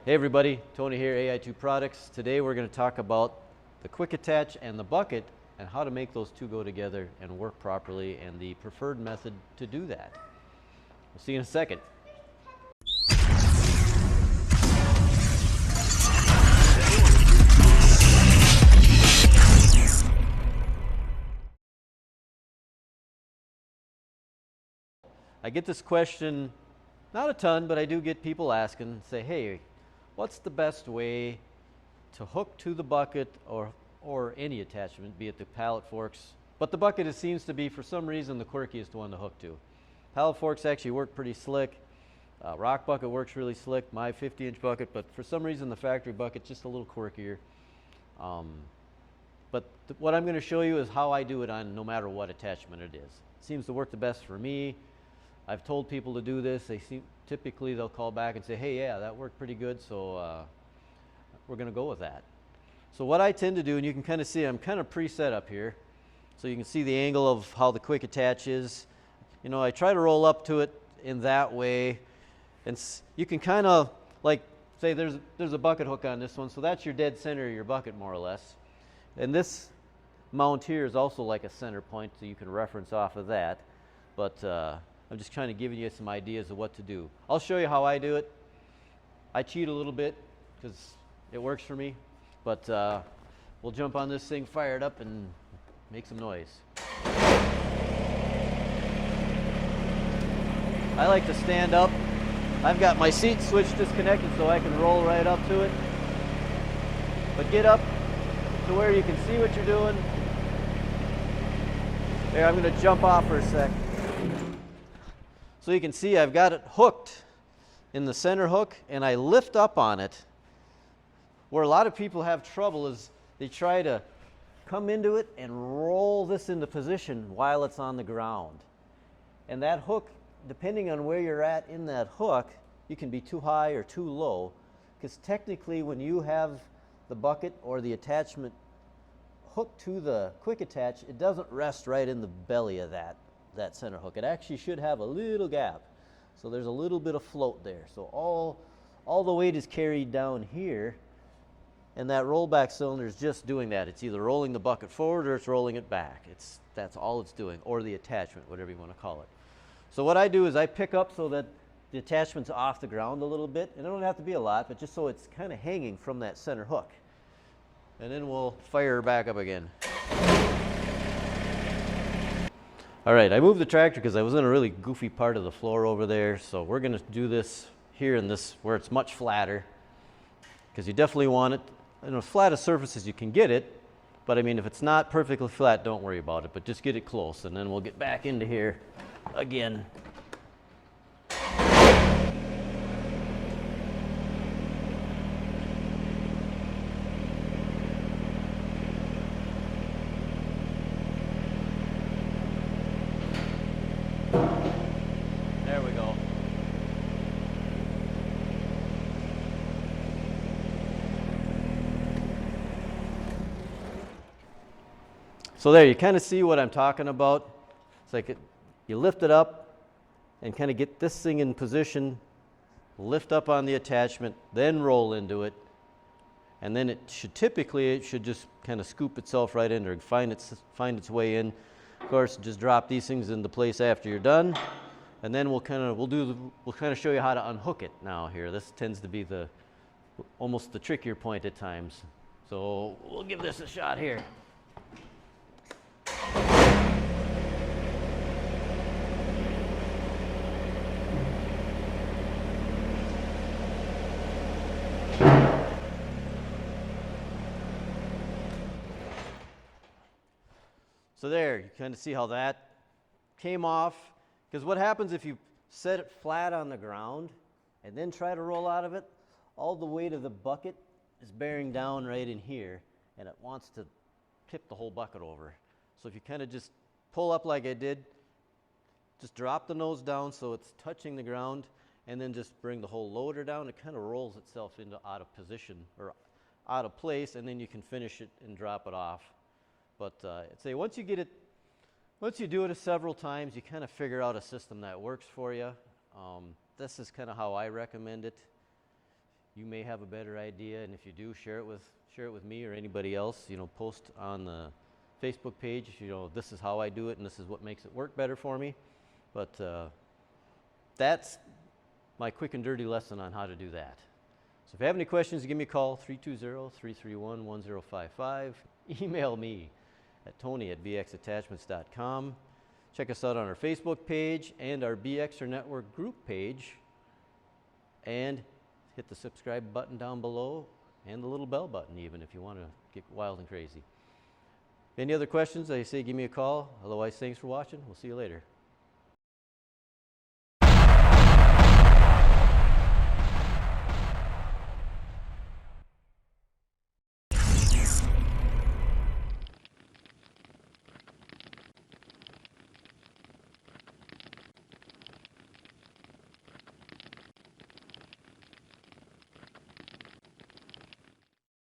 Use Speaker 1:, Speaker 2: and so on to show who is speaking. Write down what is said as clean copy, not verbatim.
Speaker 1: Hey everybody, Tony here, Ai2 Products. Today we're going to talk about the quick attach and the bucket and how to make those two go together and work properly and the preferred method to do that. We'll see you in a second. I get this question, not a ton, but I do get people asking, say, hey, what's the best way to hook to the bucket or any attachment, be it the pallet forks? But the bucket seems to be, for some reason, the quirkiest one to hook to. Pallet forks actually work pretty slick. Rock bucket works really slick, my 50-inch bucket, but for some reason the factory bucket's just a little quirkier. But what I'm going to show you is how I do it on no matter what attachment it is. It seems to work the best for me. I've told people to do this. Typically they'll call back and say, hey, yeah, that worked pretty good, so we're going to go with that. So what I tend to do, and you can kind of see I'm kind of preset up here, so you can see the angle of how the quick attach is. You know, I try to roll up to it in that way, and you can kind of, like, say there's a bucket hook on this one, so that's your dead center of your bucket more or less. And this mount here is also like a center point, so you can reference off of that. But I'm just kind of giving you some ideas of what to do. I'll show you how I do it. I cheat a little bit because it works for me, but we'll jump on this thing, fire it up, and make some noise. I like to stand up. I've got my seat switch disconnected so I can roll right up to it. But get up to where you can see what you're doing. There, I'm going to jump off for a sec. So you can see I've got it hooked in the center hook, and I lift up on it. Where a lot of people have trouble is they try to come into it and roll this into position while it's on the ground. And that hook, depending on where you're at in that hook, you can be too high or too low, because technically when you have the bucket or the attachment hooked to the quick attach, it doesn't rest right in the belly of that center hook. It actually should have a little gap, so there's a little bit of float there. So all the weight is carried down here, and that rollback cylinder is just doing that. It's either rolling the bucket forward or it's rolling it back. That's all it's doing, or the attachment, whatever you want to call it. So what I do is I pick up so that the attachment's off the ground a little bit, and it don't have to be a lot, but just so it's kind of hanging from that center hook. And then we'll fire her back up again. All right, I moved the tractor because I was in a really goofy part of the floor over there, so we're going to do this here in this where it's much flatter, because you definitely want it in as flat a surface as you can get it. But I mean, if it's not perfectly flat, don't worry about it, but just get it close, and then we'll get back into here again. There we go. So there, you kind of see what I'm talking about. It's like you lift it up and kind of get this thing in position, lift up on the attachment, then roll into it, and then it should just kind of scoop itself right in there and find its way in. Of course, just drop these things into place after you're done, and then we'll kind of show you how to unhook it now here. This tends to be almost the trickier point at times. So we'll give this a shot here. So there, you kind of see how that came off. Because what happens if you set it flat on the ground and then try to roll out of it, all the weight of the bucket is bearing down right in here, and it wants to tip the whole bucket over. So if you kind of just pull up like I did, just drop the nose down so it's touching the ground, and then just bring the whole loader down, it kind of rolls itself into out of position or out of place, and then you can finish it and drop it off. But I'd say once you do it several times, you kind of figure out a system that works for you. This is kind of how I recommend it. you may have a better idea, and if you do, share it with me or anybody else. You know, post on the Facebook page, you know, this is how I do it and this is what makes it work better for me. But that's my quick and dirty lesson on how to do that. So if you have any questions, give me a call, 320-331-1055. Email me at tony@bxattachments.com. Check us out on our Facebook page and our BXer Network group page. And hit the subscribe button down below and the little bell button even if you want to get wild and crazy. Any other questions, I say give me a call. Otherwise, thanks for watching. We'll see you later.